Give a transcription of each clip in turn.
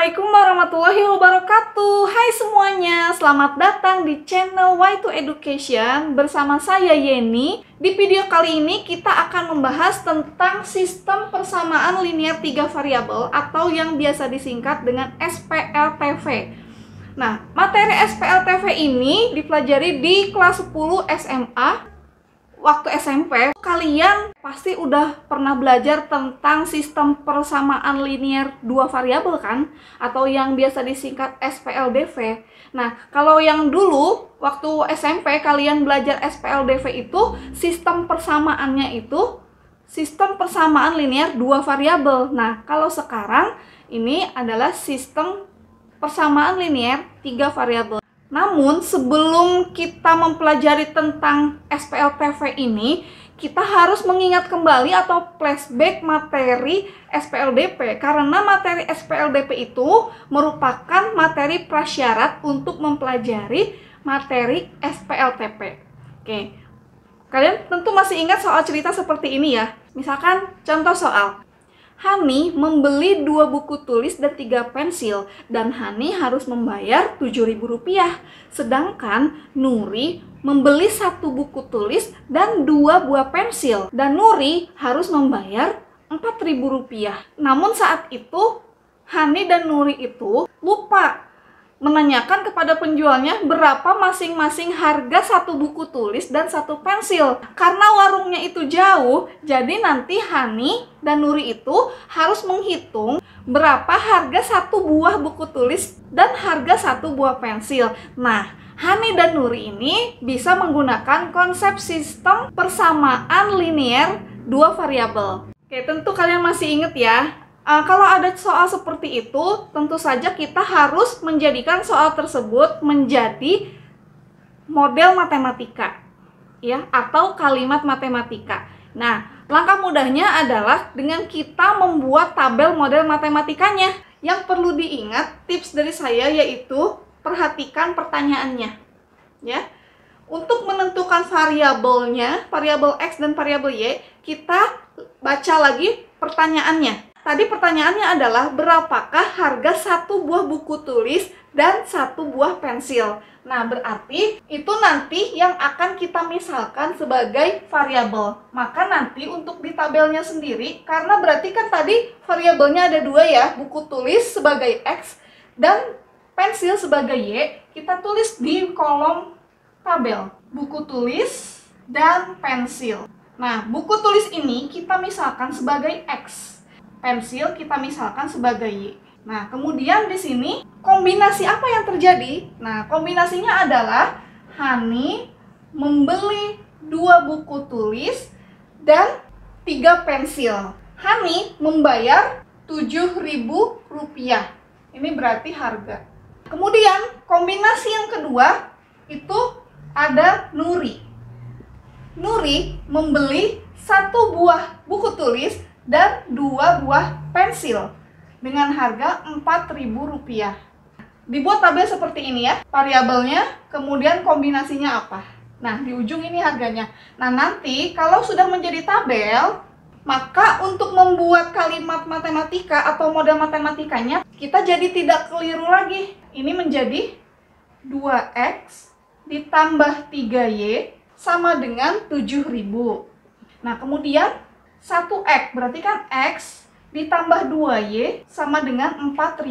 Assalamualaikum warahmatullahi wabarakatuh. Hai semuanya, selamat datang di channel Y2 Education bersama saya Yeni. Di video kali ini kita akan membahas tentang sistem persamaan linear 3 variabel atau yang biasa disingkat dengan SPLTV. Nah, materi SPLTV ini dipelajari di kelas 10 SMA. Waktu SMP, kalian pasti udah pernah belajar tentang sistem persamaan linear 2 variabel kan? Atau yang biasa disingkat SPLDV. Nah, kalau yang dulu, waktu SMP kalian belajar SPLDV itu, sistem persamaannya itu sistem persamaan linear 2 variabel. Nah, kalau sekarang, ini adalah sistem persamaan linear 3 variabel. Namun, sebelum kita mempelajari tentang SPLTV ini, kita harus mengingat kembali atau flashback materi SPLDP. Karena materi SPLDP itu merupakan materi prasyarat untuk mempelajari materi SPLTP. Oke, kalian tentu masih ingat soal cerita seperti ini ya. Misalkan contoh soal. Hani membeli 2 buku tulis dan 3 pensil, dan Hani harus membayar Rp7.000. Sedangkan Nuri membeli 1 buku tulis dan 2 buah pensil, dan Nuri harus membayar Rp4.000. Namun saat itu, Hani dan Nuri itu lupa menanyakan kepada penjualnya berapa masing-masing harga 1 buku tulis dan 1 pensil. Karena warungnya itu jauh, jadi nanti Hani dan Nuri itu harus menghitung berapa harga 1 buah buku tulis dan harga 1 buah pensil. Nah, Hani dan Nuri ini bisa menggunakan konsep sistem persamaan linear 2 variabel. Oke, tentu kalian masih ingat ya. Kalau ada soal seperti itu, tentu saja kita harus menjadikan soal tersebut menjadi model matematika, ya, atau kalimat matematika. Nah, langkah mudahnya adalah dengan kita membuat tabel model matematikanya. Yang perlu diingat, tips dari saya yaitu perhatikan pertanyaannya, ya. Untuk menentukan variabelnya, variabel X dan variabel Y, kita baca lagi pertanyaannya. Tadi pertanyaannya adalah berapakah harga 1 buah buku tulis dan 1 buah pensil. Nah, berarti itu nanti yang akan kita misalkan sebagai variabel. Maka nanti untuk di tabelnya sendiri, karena berarti kan tadi variabelnya ada 2 ya, buku tulis sebagai X dan pensil sebagai Y, kita tulis di kolom tabel, buku tulis dan pensil. Nah, buku tulis ini kita misalkan sebagai X. Pensil kita misalkan sebagai Y. Nah, kemudian di sini kombinasi apa yang terjadi? Nah, kombinasinya adalah Hani membeli 2 buku tulis dan 3 pensil. Hani membayar Rp7.000. Ini berarti harga. Kemudian kombinasi yang kedua itu ada Nuri. Nuri membeli 1 buah buku tulis dan 2 buah pensil dengan harga Rp4.000. Dibuat tabel seperti ini ya, variabelnya, kemudian kombinasinya apa. Nah, di ujung ini harganya. Nah, nanti kalau sudah menjadi tabel, maka untuk membuat kalimat matematika atau model matematikanya, kita jadi tidak keliru lagi. Ini menjadi 2X ditambah 3Y sama dengan 7.000. Nah, kemudian 1X, berarti kan X ditambah 2Y sama dengan 4.000.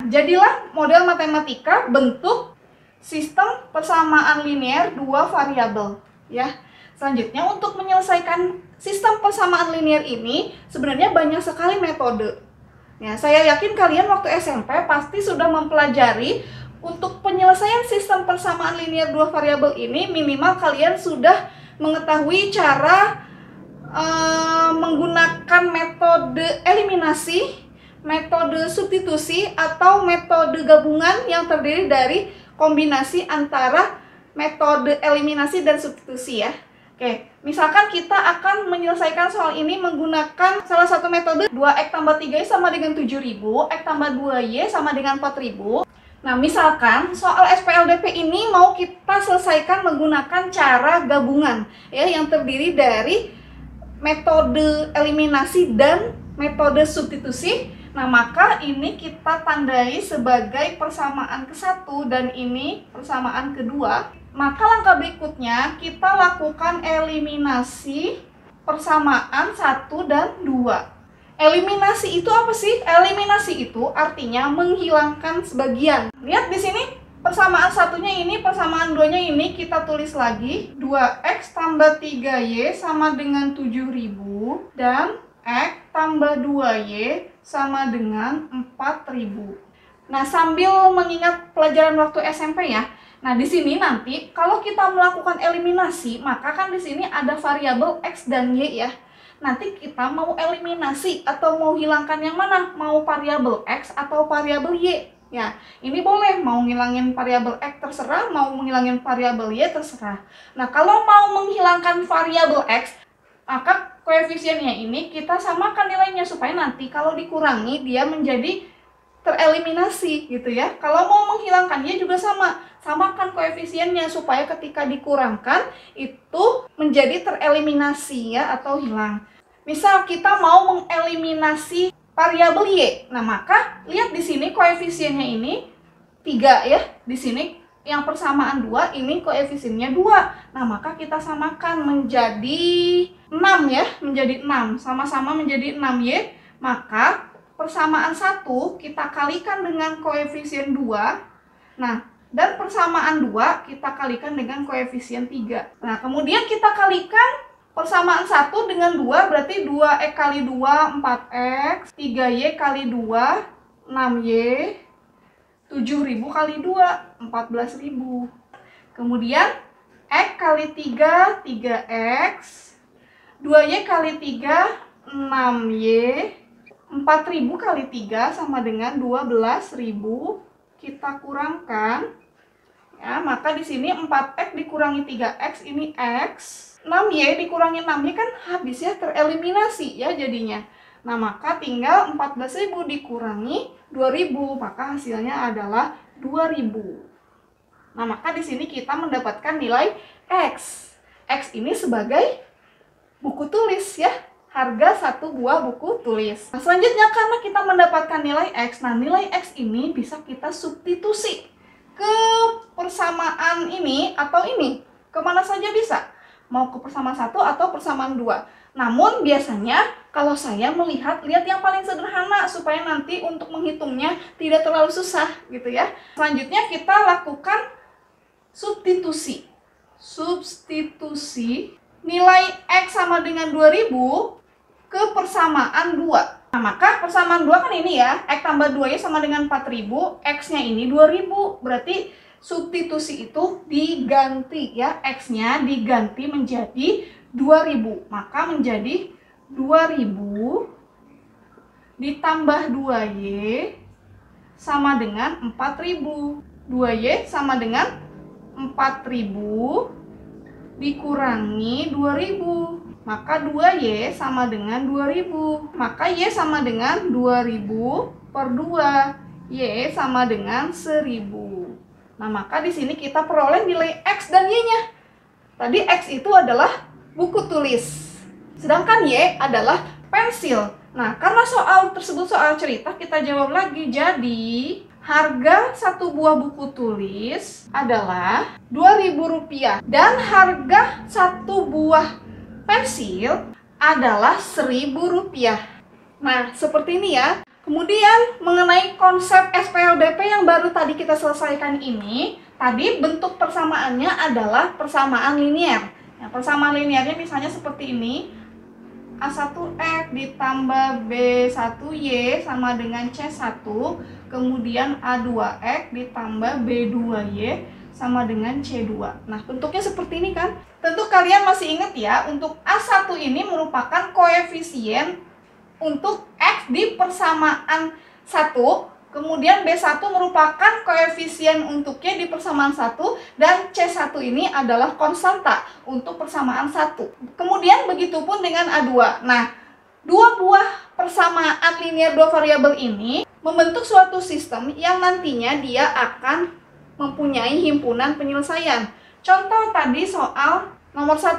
Jadilah model matematika bentuk sistem persamaan linear 2 variabel. Ya. Selanjutnya, untuk menyelesaikan sistem persamaan linear ini, sebenarnya banyak sekali metode. Ya, saya yakin kalian waktu SMP pasti sudah mempelajari untuk penyelesaian sistem persamaan linear 2 variabel ini, minimal kalian sudah mengetahui cara menggunakan metode eliminasi, metode substitusi, atau metode gabungan yang terdiri dari kombinasi antara metode eliminasi dan substitusi ya. Oke, misalkan kita akan menyelesaikan soal ini menggunakan salah satu metode 2X tambah 3Y sama dengan 7.000, X tambah 2Y sama dengan 4.000. Nah, misalkan soal SPLDP ini mau kita selesaikan menggunakan cara gabungan ya, yang terdiri dari metode eliminasi dan metode substitusi. Nah, maka ini kita tandai sebagai persamaan ke-1 dan ini persamaan kedua. Maka langkah berikutnya kita lakukan eliminasi persamaan 1 dan 2. Eliminasi itu apa sih? Eliminasi itu artinya menghilangkan sebagian. Lihat di sini persamaan satunya ini, persamaan 2-nya ini kita tulis lagi. 2x tambah 3y sama dengan 7.000 dan x tambah 2y sama dengan 4.000. Nah, sambil mengingat pelajaran waktu SMP ya. Nah, di sini nanti kalau kita melakukan eliminasi, maka kan di sini ada variabel x dan y ya. Nanti kita mau eliminasi atau mau hilangkan yang mana? Mau variabel x atau variabel y? Ya, ini boleh mau ngilangin variabel x terserah, mau menghilangin variabel y terserah. Nah, kalau mau menghilangkan variabel x, maka koefisiennya ini kita samakan nilainya supaya nanti kalau dikurangi dia menjadi tereliminasi gitu ya. Kalau mau menghilangkan y juga sama, samakan koefisiennya supaya ketika dikurangkan itu menjadi tereliminasi ya atau hilang. Misal kita mau mengeliminasi variabel y. Nah, maka lihat di sini koefisiennya ini 3 ya. Di sini yang persamaan 2, ini koefisiennya 2. Nah, maka kita samakan menjadi 6 ya, menjadi 6. Sama-sama menjadi 6y. Maka persamaan 1 kita kalikan dengan koefisien 2. Nah, dan persamaan 2 kita kalikan dengan koefisien 3. Nah, kemudian kita kalikan persamaan 1 dengan 2, berarti 2x kali 2, 4x, 3y kali 2, 6y, 7.000 kali 2, 14.000. Kemudian x kali 3, 3x, 2y kali 3, 6y, 4.000 kali 3 sama dengan 12.000. Kita kurangkan. Ya, maka di sini 4x dikurangi 3x ini x. 6y dikurangi 6y kan habis ya, tereliminasi ya jadinya. Nah, maka tinggal 14.000 dikurangi 2.000, maka hasilnya adalah 2.000. Nah, maka di sini kita mendapatkan nilai x. X ini sebagai buku tulis ya, harga satu buah buku tulis. Nah, selanjutnya karena kita mendapatkan nilai x, nah nilai x ini bisa kita substitusi ke persamaan ini atau ini. Kemana saja bisa. Mau ke persamaan 1 atau persamaan 2. Namun biasanya kalau saya lihat yang paling sederhana supaya nanti untuk menghitungnya tidak terlalu susah gitu ya. Selanjutnya kita lakukan substitusi. Substitusi nilai x sama dengan 2.000 ke persamaan 2. Nah, maka persamaan 2 kan ini ya, x tambah 2y sama dengan 4.000, x-nya ini 2.000. Berarti substitusi itu diganti ya, x-nya diganti menjadi 2.000. Maka menjadi 2.000 ditambah 2y sama dengan 4.000. 2y sama dengan 4.000 dikurangi 2.000. Maka 2y sama dengan 2.000. Maka y sama dengan 2.000 per 2. Y sama dengan 1.000. Nah, maka di sini kita peroleh nilai x dan y-nya. Tadi x itu adalah buku tulis, sedangkan y adalah pensil. Nah, karena soal tersebut soal cerita, kita jawab lagi. Jadi, harga satu buah buku tulis adalah Rp2.000 dan harga satu buah pensil adalah Rp1.000. Nah, seperti ini ya. Kemudian mengenai konsep SPLDP yang baru tadi kita selesaikan ini, tadi bentuk persamaannya adalah persamaan linier. Nah, persamaan liniernya misalnya seperti ini. A1X ditambah B1Y sama dengan C1, kemudian A2X ditambah B2Y sama dengan C2. Nah, bentuknya seperti ini kan? Tentu kalian masih ingat ya, untuk A1 ini merupakan koefisien untuk X di persamaan 1, kemudian B1 merupakan koefisien untuk Y di persamaan 1, dan C1 ini adalah konstanta untuk persamaan 1. Kemudian begitupun dengan A2. Nah, dua buah persamaan linier dua variabel ini membentuk suatu sistem yang nantinya dia akan mempunyai himpunan penyelesaian. Contoh tadi soal nomor 1.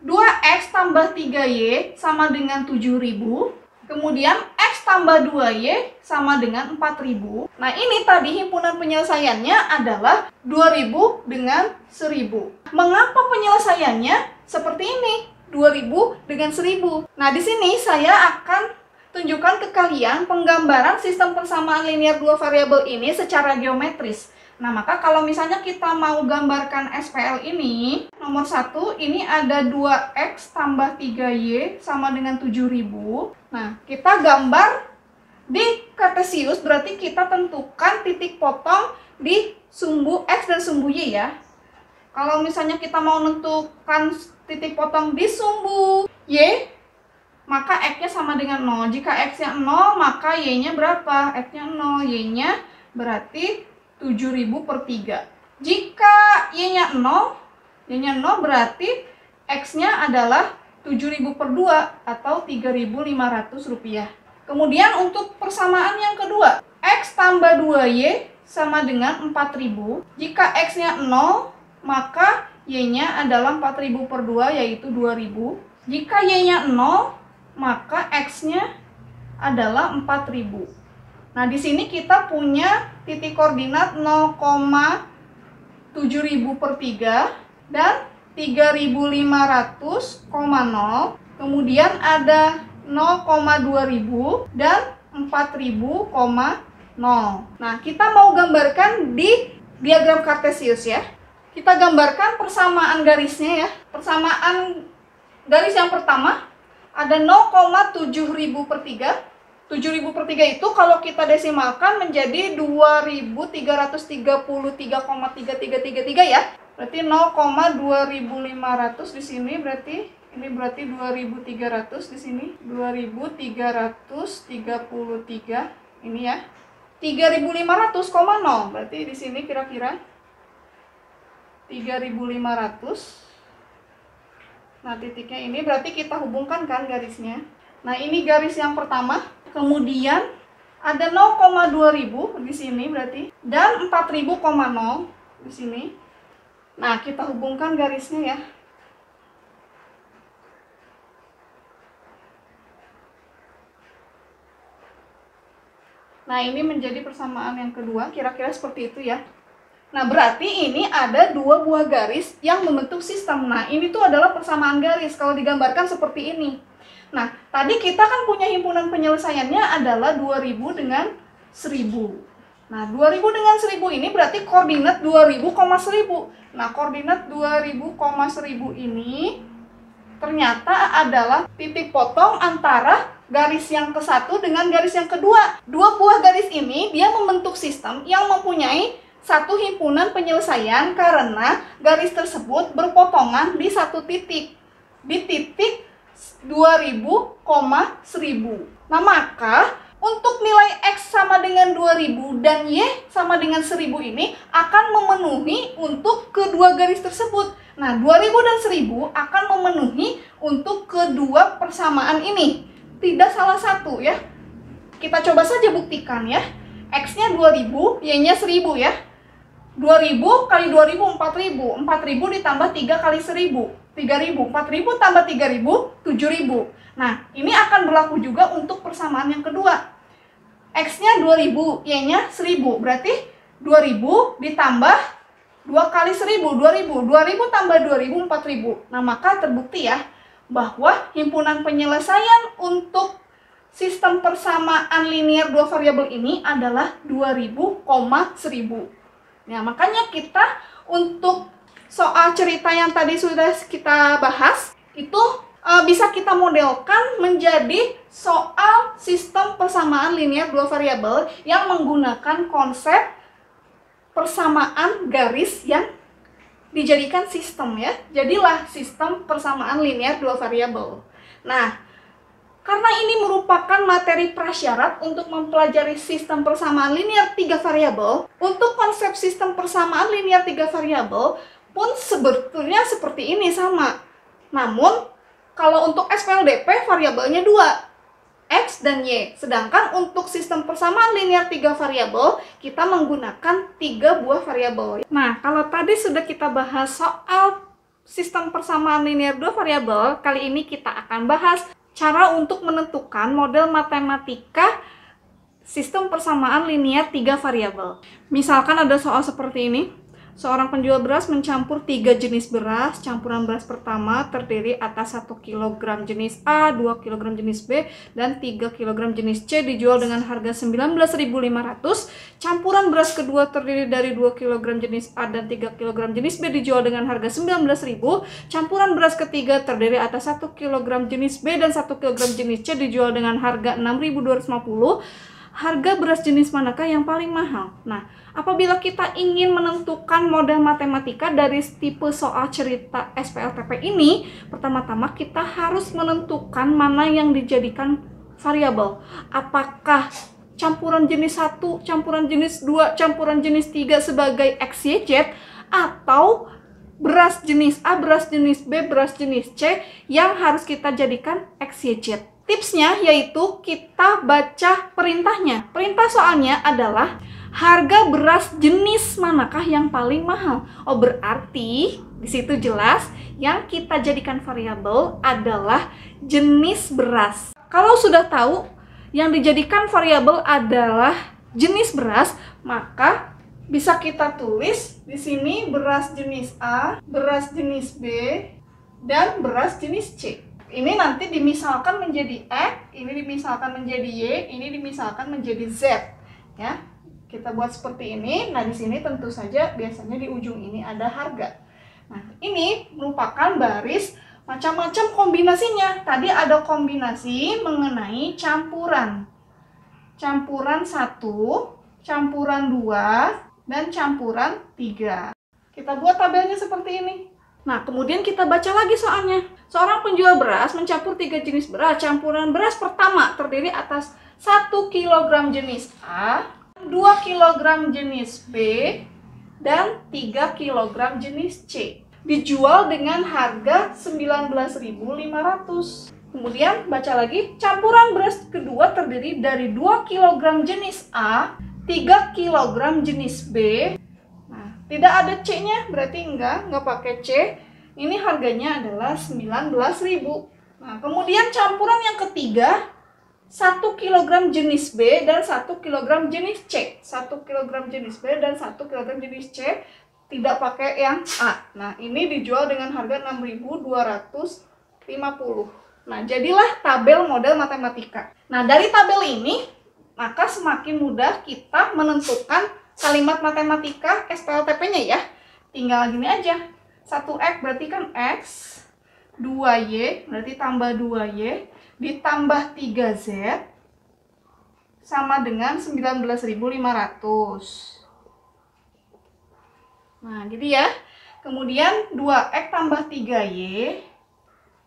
2x tambah 3y sama dengan 7.000. Kemudian X tambah 2Y sama dengan 4000. Nah, ini tadi himpunan penyelesaiannya adalah 2000 dengan 1000. Mengapa penyelesaiannya seperti ini? 2000 dengan 1000. Nah, di sini saya akan tunjukkan ke kalian penggambaran sistem persamaan linear dua variabel ini secara geometris. Nah, maka kalau misalnya kita mau gambarkan SPL ini, nomor 1, ini ada 2X tambah 3Y sama dengan 7000. Nah, kita gambar di kartesius, berarti kita tentukan titik potong di sumbu X dan sumbu Y ya. Kalau misalnya kita mau menentukan titik potong di sumbu Y, maka X-nya sama dengan 0. Jika X-nya 0, maka Y-nya berapa? X-nya 0, Y-nya berarti 7000 per 3. Jika Y-nya 0, berarti X-nya adalah 7000 per 2 atau 3500 rupiah. Kemudian untuk persamaan yang kedua, X tambah 2Y sama dengan 4000. Jika X-nya 0, maka Y-nya adalah 4000 per 2 yaitu 2000. Jika Y-nya 0, maka X-nya adalah 4000. Nah, di sini kita punya titik koordinat 0,7000 per 3 dan 3500,0. Kemudian ada 0,2000 dan 4000,0. Nah, kita mau gambarkan di diagram kartesius ya. Kita gambarkan persamaan garisnya ya. Persamaan garis yang pertama ada 0,7000 per 3. 7000 per 3 itu kalau kita desimalkan menjadi 2333,33333 ya. Berarti 0,2500 di sini berarti ini berarti 2300 di sini. 2333 ini ya. 3500,0 berarti di sini kira-kira 3500. Nah, titiknya ini berarti kita hubungkan kan garisnya. Nah, ini garis yang pertama. Kemudian ada 0,2000 di sini berarti dan 4000,0 di sini. Nah, kita hubungkan garisnya ya. Nah, ini menjadi persamaan yang kedua, kira-kira seperti itu ya. Nah, berarti ini ada dua buah garis yang membentuk sistem. Nah, ini tuh adalah persamaan garis kalau digambarkan seperti ini. Nah, tadi kita kan punya himpunan penyelesaiannya adalah 2000 dengan 1000. Nah, 2000 dengan 1000 ini berarti koordinat 2000,1000. Nah, koordinat 2000,1000 ini ternyata adalah titik potong antara garis yang ke-1 dengan garis yang kedua. Dua buah garis ini dia membentuk sistem yang mempunyai satu himpunan penyelesaian karena garis tersebut berpotongan di satu titik. Di titik 2000,1000. Nah, maka untuk nilai X sama dengan 2000 dan Y sama dengan 1000 ini akan memenuhi untuk kedua garis tersebut. Nah, 2000 dan 1000 akan memenuhi untuk kedua persamaan ini. Tidak salah satu ya. Kita coba saja buktikan ya. X-nya 2000, Y-nya 1000 ya. 2000 kali 2000, 4000. 4000 ditambah 3 kali 1000. 3000, 4000 tambah 3000, 7000. Nah, ini akan berlaku juga untuk persamaan yang kedua. X-nya 2000, Y-nya 1000. Berarti 2000 ditambah 2 kali 1000, 2000. 2000 tambah 2000, 4000. Nah, maka terbukti ya bahwa himpunan penyelesaian untuk sistem persamaan linear dua variabel ini adalah 2000,1000. Nah, makanya kita untuk soal cerita yang tadi sudah kita bahas, itu bisa kita modelkan menjadi soal sistem persamaan linear dua variabel yang menggunakan konsep persamaan garis yang dijadikan sistem ya. Jadilah sistem persamaan linear dua variabel. Nah, karena ini merupakan materi prasyarat untuk mempelajari sistem persamaan linear tiga variabel, untuk konsep sistem persamaan linear tiga variabel pun sebetulnya seperti ini sama. Namun, kalau untuk SPLDP variabelnya 2, X dan Y. Sedangkan untuk sistem persamaan linear 3 variabel, kita menggunakan 3 buah variabel. Nah, kalau tadi sudah kita bahas soal sistem persamaan linear 2 variabel, kali ini kita akan bahas cara untuk menentukan model matematika sistem persamaan linear 3 variabel. Misalkan ada soal seperti ini. Seorang penjual beras mencampur 3 jenis beras. Campuran beras pertama terdiri atas 1 kg jenis A, 2 kg jenis B, dan 3 kg jenis C dijual dengan harga 19.500. Campuran beras kedua terdiri dari 2 kg jenis A dan 3 kg jenis B dijual dengan harga 19.000. Campuran beras ketiga terdiri atas 1 kg jenis B dan 1 kg jenis C dijual dengan harga 6.250. Harga beras jenis manakah yang paling mahal? Nah, apabila kita ingin menentukan model matematika dari tipe soal cerita SPLTP ini, pertama-tama kita harus menentukan mana yang dijadikan variabel. Apakah campuran jenis 1, campuran jenis 2, campuran jenis 3 sebagai X, Y, Z, atau beras jenis A, beras jenis B, beras jenis C yang harus kita jadikan X, Y, Z. Tipsnya yaitu kita baca perintahnya. Perintah soalnya adalah harga beras jenis manakah yang paling mahal. Oh, berarti di situ jelas yang kita jadikan variabel adalah jenis beras. Kalau sudah tahu yang dijadikan variabel adalah jenis beras, maka bisa kita tulis di sini beras jenis A, beras jenis B, dan beras jenis C. Ini nanti dimisalkan menjadi X, ini dimisalkan menjadi Y, ini dimisalkan menjadi Z. Ya, kita buat seperti ini. Nah, di sini tentu saja biasanya di ujung ini ada harga. Nah, ini merupakan baris macam-macam kombinasinya. Tadi ada kombinasi mengenai campuran. Campuran 1, campuran 2, dan campuran 3. Kita buat tabelnya seperti ini. Nah, kemudian kita baca lagi soalnya. Seorang penjual beras mencampur 3 jenis beras. Campuran beras pertama terdiri atas 1 kg jenis A, 2 kg jenis B, dan 3 kg jenis C. Dijual dengan harga 19.500. Kemudian baca lagi, campuran beras kedua terdiri dari 2 kg jenis A, 3 kg jenis B. Tidak ada C-nya, berarti enggak pakai C. Ini harganya adalah 19.000. Nah, kemudian campuran yang ketiga, 1 kg jenis B dan 1 kg jenis C. 1 kg jenis B dan 1 kg jenis C, tidak pakai yang A. Nah, ini dijual dengan harga 6.250. Nah, jadilah tabel model matematika. Nah, dari tabel ini, maka semakin mudah kita menentukan kalimat matematika SPLTP-nya ya. Tinggal gini aja. 1X berarti kan X, 2Y berarti tambah 2Y, ditambah 3Z sama dengan 19.500. Nah, gitu ya. Kemudian 2X tambah 3Y,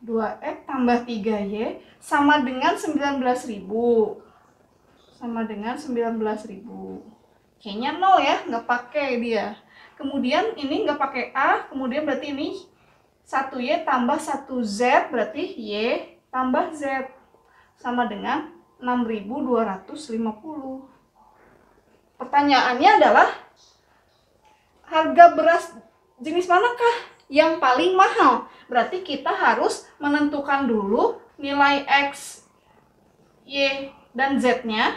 2X tambah 3Y sama dengan 19.000. Sama dengan 19.000. Kayaknya 0 ya, nggak pakai dia. Kemudian ini nggak pakai A, kemudian berarti ini 1Y tambah 1Z, berarti Y tambah Z. Sama dengan 6.250. Pertanyaannya adalah, harga beras jenis manakah yang paling mahal? Berarti kita harus menentukan dulu nilai X, Y, dan Z-nya.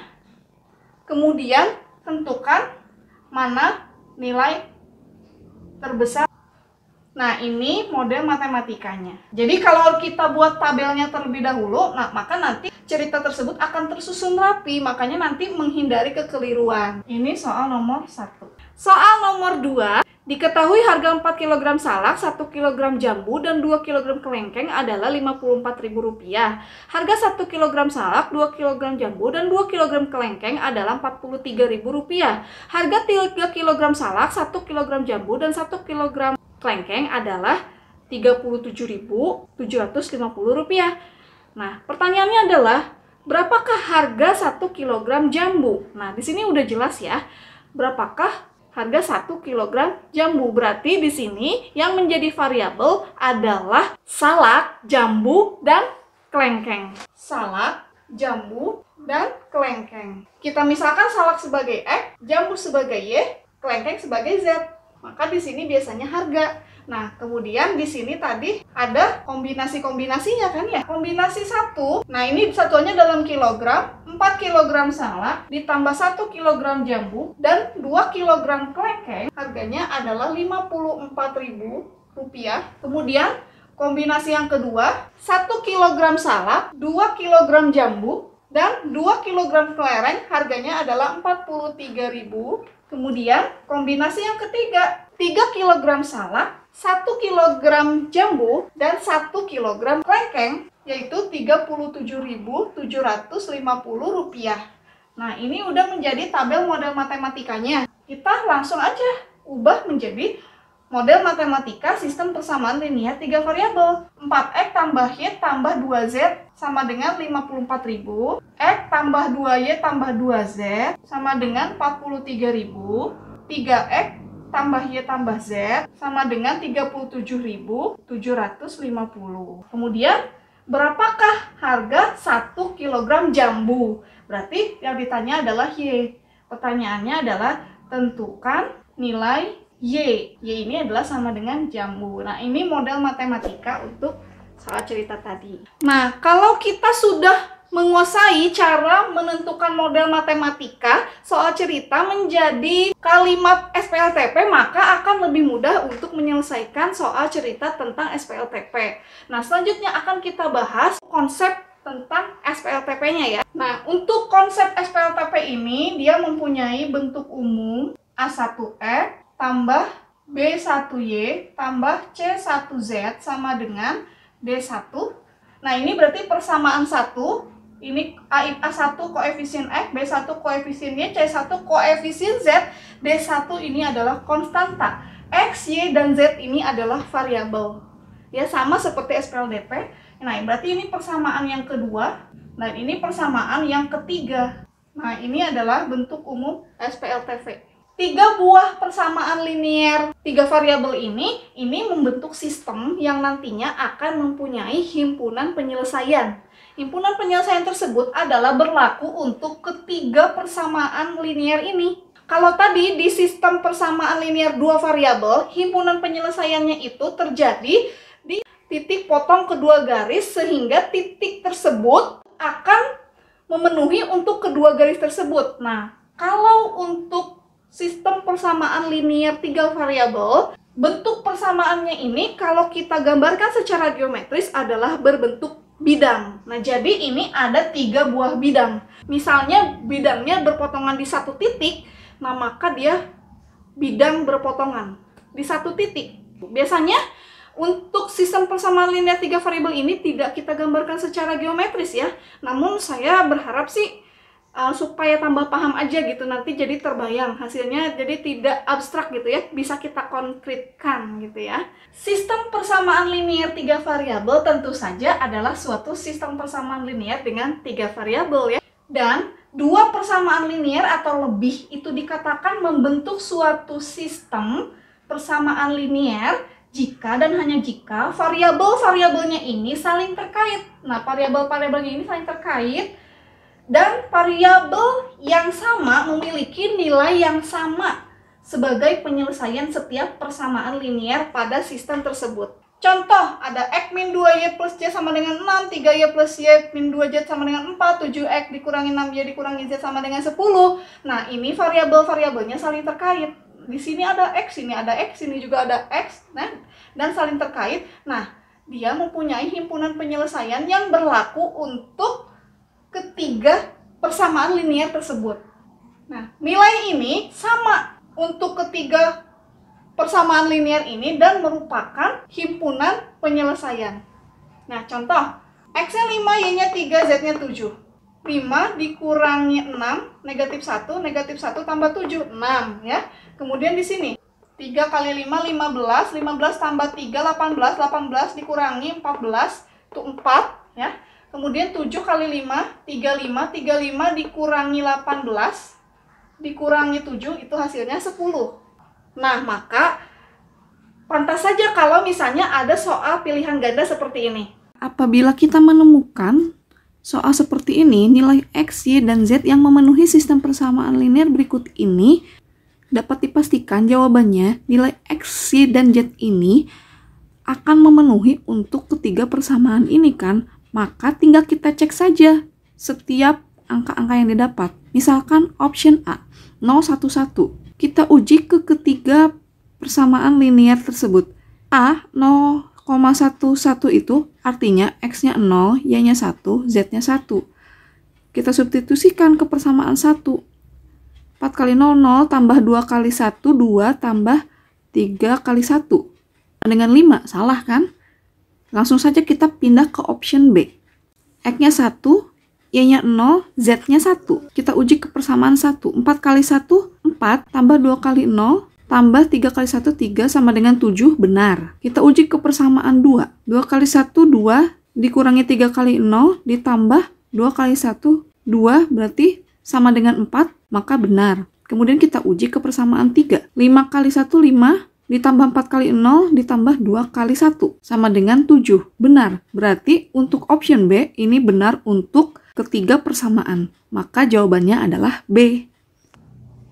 Kemudian tentukan mana nilai terbesar. Nah, ini model matematikanya. Jadi kalau kita buat tabelnya terlebih dahulu, nah maka nanti cerita tersebut akan tersusun rapi, makanya nanti menghindari kekeliruan. Ini soal nomor 1. Soal nomor 2, diketahui harga 4 kg salak, 1 kg jambu, dan 2 kg kelengkeng adalah Rp54.000. Harga 1 kg salak, 2 kg jambu, dan 2 kg kelengkeng adalah Rp43.000. Harga 3 kg salak, 1 kg jambu, dan 1 kg kelengkeng adalah Rp37.750. Nah, pertanyaannya adalah, berapakah harga 1 kg jambu? Nah, di sini udah jelas ya. Berapakah harga 1 kg jambu? Berarti di sini yang menjadi variabel adalah salak, jambu, dan kelengkeng. Salak, jambu, dan kelengkeng. Kita misalkan salak sebagai X, jambu sebagai Y, kelengkeng sebagai Z. Maka di sini biasanya harga. Nah, kemudian di sini tadi ada kombinasi-kombinasinya kan ya. Kombinasi 1, nah ini satuannya dalam kilogram, 4 kg salak ditambah 1 kg jambu dan 2 kg klekeng, harganya adalah Rp54.000. Kemudian kombinasi yang kedua, 1 kg salak, 2 kg jambu dan 2 kg kelereng, harganya adalah Rp43.000. Kemudian kombinasi yang ketiga, 3 kg salak, 1 kg jambu dan 1 kg klekeng, yaitu Rp37.750. Nah, ini udah menjadi tabel model matematikanya. Kita langsung aja ubah menjadi model matematika sistem persamaan linear 3 variabel. 4x tambah y tambah 2z sama dengan 54.000. X tambah 2y tambah 2z sama dengan 43.000. 3x tambah y tambah z sama dengan 37.750. Kemudian berapakah harga 1 kg jambu? Berarti yang ditanya adalah y. Pertanyaannya adalah tentukan nilai y. Y ini adalah sama dengan jambu. Nah, ini model matematika untuk soal cerita tadi. Nah, kalau kita sudah menguasai cara menentukan model matematika soal cerita menjadi kalimat SPLTP, maka akan lebih mudah untuk menyelesaikan soal cerita tentang SPLTP. Nah, selanjutnya akan kita bahas konsep tentang SPLTP-nya ya. Nah, untuk konsep SPLTP ini dia mempunyai bentuk umum A1X tambah B1Y tambah C1Z sama dengan D1. Nah, ini berarti persamaan 1. Ini A1 koefisien X, B1 koefisien Y, C1 koefisien Z, D1 ini adalah konstanta. X, Y, dan Z ini adalah variabel. Ya, sama seperti SPLDP. Nah, berarti ini persamaan yang kedua. Dan ini persamaan yang ketiga. Nah, ini adalah bentuk umum SPLTP. 3 buah persamaan linear 3 variabel ini membentuk sistem yang nantinya akan mempunyai himpunan penyelesaian. Himpunan penyelesaian tersebut adalah berlaku untuk ketiga persamaan linear ini. Kalau tadi di sistem persamaan linear 2 variabel, himpunan penyelesaiannya itu terjadi di titik potong kedua garis sehingga titik tersebut akan memenuhi untuk kedua garis tersebut. Nah, kalau untuk sistem persamaan linear 3 variabel, bentuk persamaannya ini kalau kita gambarkan secara geometris adalah berbentuk bidang. Nah, jadi ini ada 3 buah bidang. Misalnya bidangnya berpotongan di satu titik, nah maka dia bidang berpotongan di satu titik. Biasanya untuk sistem persamaan linear 3 variabel ini tidak kita gambarkan secara geometris ya. Namun saya berharap sih supaya tambah paham aja gitu, nanti jadi terbayang hasilnya, jadi tidak abstrak gitu ya, bisa kita konkretkan gitu ya. Sistem persamaan linear 3 variabel tentu saja adalah suatu sistem persamaan linear dengan 3 variabel ya. Dan 2 persamaan linear atau lebih itu dikatakan membentuk suatu sistem persamaan linear jika dan hanya jika variabel-variabelnya ini saling terkait. Nah, variabel-variabelnya ini saling terkait dan variabel yang sama memiliki nilai yang sama sebagai penyelesaian setiap persamaan linear pada sistem tersebut. Contoh, ada X min 2Y plus Y sama dengan 6, 3Y plus Y min 2Z sama dengan 4, 7X dikurangi 6Y dikurangi Z sama dengan 10. Nah, ini variabel-variabelnya saling terkait. Di sini ada X, sini ada X, sini juga ada X, nah, dan saling terkait. Nah, dia mempunyai himpunan penyelesaian yang berlaku untuk ketiga persamaan linear tersebut. Nah, nilai ini sama untuk ketiga persamaan linear ini dan merupakan himpunan penyelesaian. Nah, contoh, X-nya 5, Y-nya 3, Z-nya 7. 5 dikurangi 6, negatif 1 tambah 7, 6 ya. Kemudian di sini 3 kali 5, 15, 15 tambah 3, 18, 18 dikurangi 14, itu 4 ya. Kemudian 7 kali 5, 35, 35 dikurangi 18, dikurangi 7, itu hasilnya 10. Nah, maka pantas saja kalau misalnya ada soal pilihan ganda seperti ini. Apabila kita menemukan soal seperti ini, nilai X, Y, dan Z yang memenuhi sistem persamaan linear berikut ini, dapat dipastikan jawabannya nilai X, Y, dan Z ini akan memenuhi untuk ketiga persamaan ini kan. Maka tinggal kita cek saja setiap angka-angka yang didapat. Misalkan option A, 011. Kita uji ke ketiga persamaan linear tersebut. A, 0,11 itu artinya X-nya 0, Y-nya 1, Z-nya 1. Kita substitusikan ke persamaan 1. 4 kali 0, 0, tambah 2 kali 1, 2, tambah 3 kali 1. Dengan 5, salah kan? Langsung saja kita pindah ke option B. X-nya 1, Y-nya 0, Z-nya 1. Kita uji ke persamaan 1. 4 kali 1, 4, tambah 2 kali 0, tambah 3 kali 1, 3, sama dengan 7, benar. Kita uji ke persamaan 2. 2 kali 1, 2, dikurangi 3 kali 0, ditambah 2 kali 1, 2, berarti sama dengan 4, maka benar. Kemudian kita uji ke persamaan 3. 5 kali 1, 5, ditambah 4 kali 0, ditambah 2 kali 1, sama dengan 7. Benar. Berarti untuk option B, ini benar untuk ketiga persamaan. Maka jawabannya adalah B.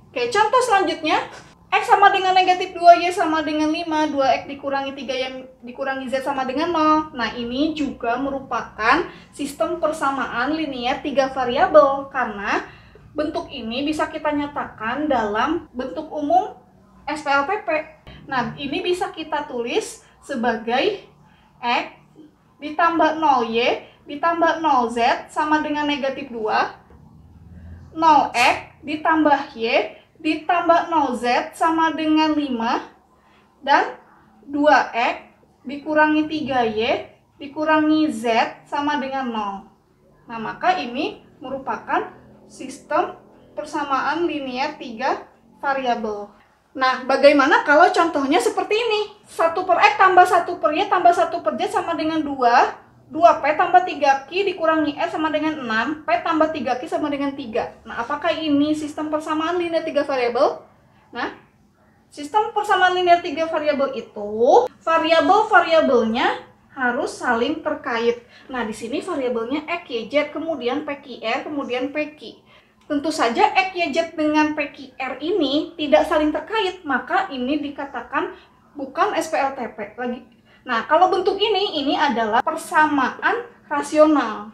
Oke, contoh selanjutnya. X sama dengan negatif 2, Y sama dengan 5, 2X dikurangi 3Y dikurangi Z sama dengan 0. Nah, ini juga merupakan sistem persamaan linear 3 variabel. Karena bentuk ini bisa kita nyatakan dalam bentuk umum SPLTP. Nah, ini bisa kita tulis sebagai X ditambah 0Y ditambah 0Z sama dengan negatif 2. 0X ditambah Y ditambah 0Z sama dengan 5. Dan 2X dikurangi 3Y dikurangi Z sama dengan 0. Nah, maka ini merupakan sistem persamaan linear 3 variabel. Nah, bagaimana kalau contohnya seperti ini? 1 per X tambah 1 per Y tambah 1 per Z sama dengan 2. 2P tambah 3Q dikurangi S sama dengan 6. P tambah 3Q sama dengan 3. Nah, apakah ini sistem persamaan linear 3 variabel? Nah, sistem persamaan linear 3 variabel itu variabel-variabelnya harus saling terkait. Nah, di sini variabelnya X, Y, Z, kemudian PQR, kemudian PQ. Tentu saja X, Y, Z dengan PQR ini tidak saling terkait, maka ini dikatakan bukan SPLTP lagi. Nah, kalau bentuk ini adalah persamaan rasional.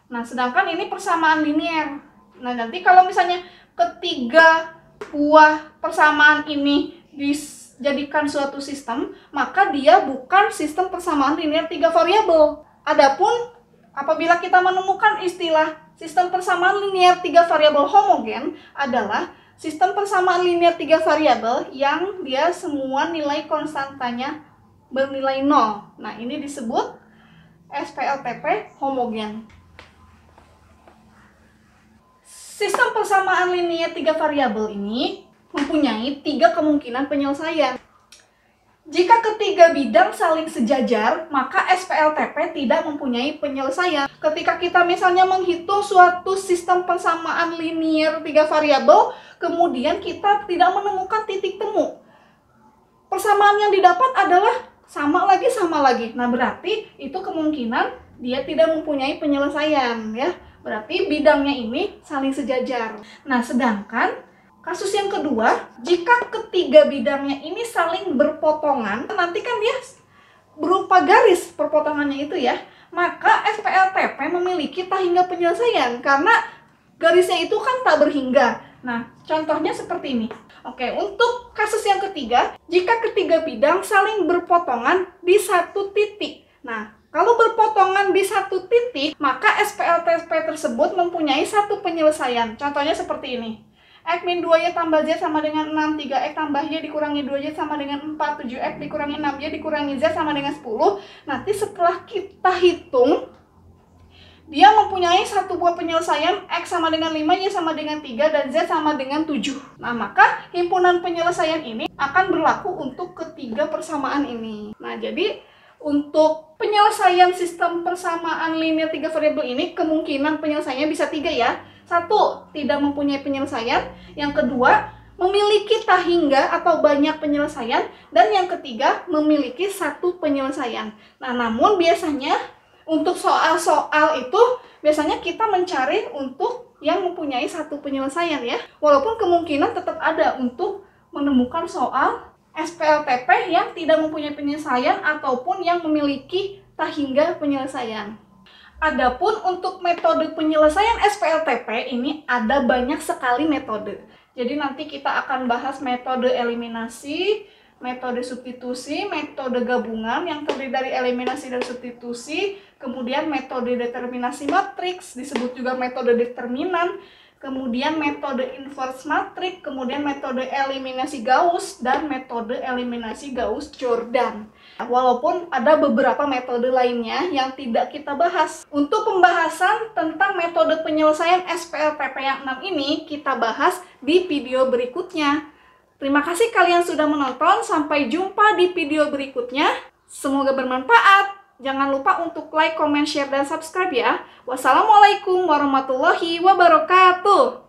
Nah, sedangkan ini persamaan linear. Nah, nanti kalau misalnya ketiga buah persamaan ini dijadikan suatu sistem, maka dia bukan sistem persamaan linear 3 variabel. Adapun apabila kita menemukan istilah sistem persamaan linear 3 variabel homogen adalah sistem persamaan linear 3 variabel yang dia semua nilai konstantanya bernilai 0. Nah, ini disebut SPLTP homogen. Sistem persamaan linear 3 variabel ini mempunyai 3 kemungkinan penyelesaian. Jika ketiga bidang saling sejajar, maka SPLTP tidak mempunyai penyelesaian. Ketika kita misalnya menghitung suatu sistem persamaan linear 3 variabel, kemudian kita tidak menemukan titik temu. Persamaan yang didapat adalah sama lagi. Nah, berarti itu kemungkinan dia tidak mempunyai penyelesaian, ya. Berarti bidangnya ini saling sejajar. Nah, sedangkan kasus yang kedua, jika ketiga bidangnya ini saling berpotongan, nanti kan dia berupa garis perpotongannya itu ya, maka SPLTP memiliki tak hingga penyelesaian karena garisnya itu kan tak berhingga. Nah, contohnya seperti ini. Oke, untuk kasus yang ketiga, jika ketiga bidang saling berpotongan di satu titik. Nah, kalau berpotongan di satu titik, maka SPLTP tersebut mempunyai satu penyelesaian. Contohnya seperti ini. X min 2Y tambah Z sama dengan 6, 3X tambah Y dikurangi 2Y sama dengan 4, 7X dikurangi 6Y dikurangi Z sama dengan 10. Nanti setelah kita hitung, dia mempunyai satu buah penyelesaian X sama dengan 5, Y sama dengan 3, dan Z sama dengan 7. Nah, maka himpunan penyelesaian ini akan berlaku untuk ketiga persamaan ini. Nah, jadi untuk penyelesaian sistem persamaan linear 3 variabel ini, kemungkinan penyelesaiannya bisa 3 ya. 1, tidak mempunyai penyelesaian. Yang kedua, memiliki tak hingga atau banyak penyelesaian. Dan yang ketiga, memiliki satu penyelesaian. Nah, namun biasanya untuk soal-soal itu, biasanya kita mencari untuk yang mempunyai satu penyelesaian ya. Walaupun kemungkinan tetap ada untuk menemukan soal SPLTP yang tidak mempunyai penyelesaian ataupun yang memiliki tak hingga penyelesaian. Adapun untuk metode penyelesaian SPLTP ini ada banyak sekali metode. Jadi nanti kita akan bahas metode eliminasi, metode substitusi, metode gabungan yang terdiri dari eliminasi dan substitusi, kemudian metode determinasi matriks, disebut juga metode determinan, kemudian metode inverse matriks, kemudian metode eliminasi Gauss, dan metode eliminasi Gauss-Jordan. Walaupun ada beberapa metode lainnya yang tidak kita bahas. Untuk pembahasan tentang metode penyelesaian SPLTP yang 6 ini, kita bahas di video berikutnya. Terima kasih kalian sudah menonton, sampai jumpa di video berikutnya. Semoga bermanfaat. Jangan lupa untuk like, comment, share, dan subscribe ya. Wassalamualaikum warahmatullahi wabarakatuh.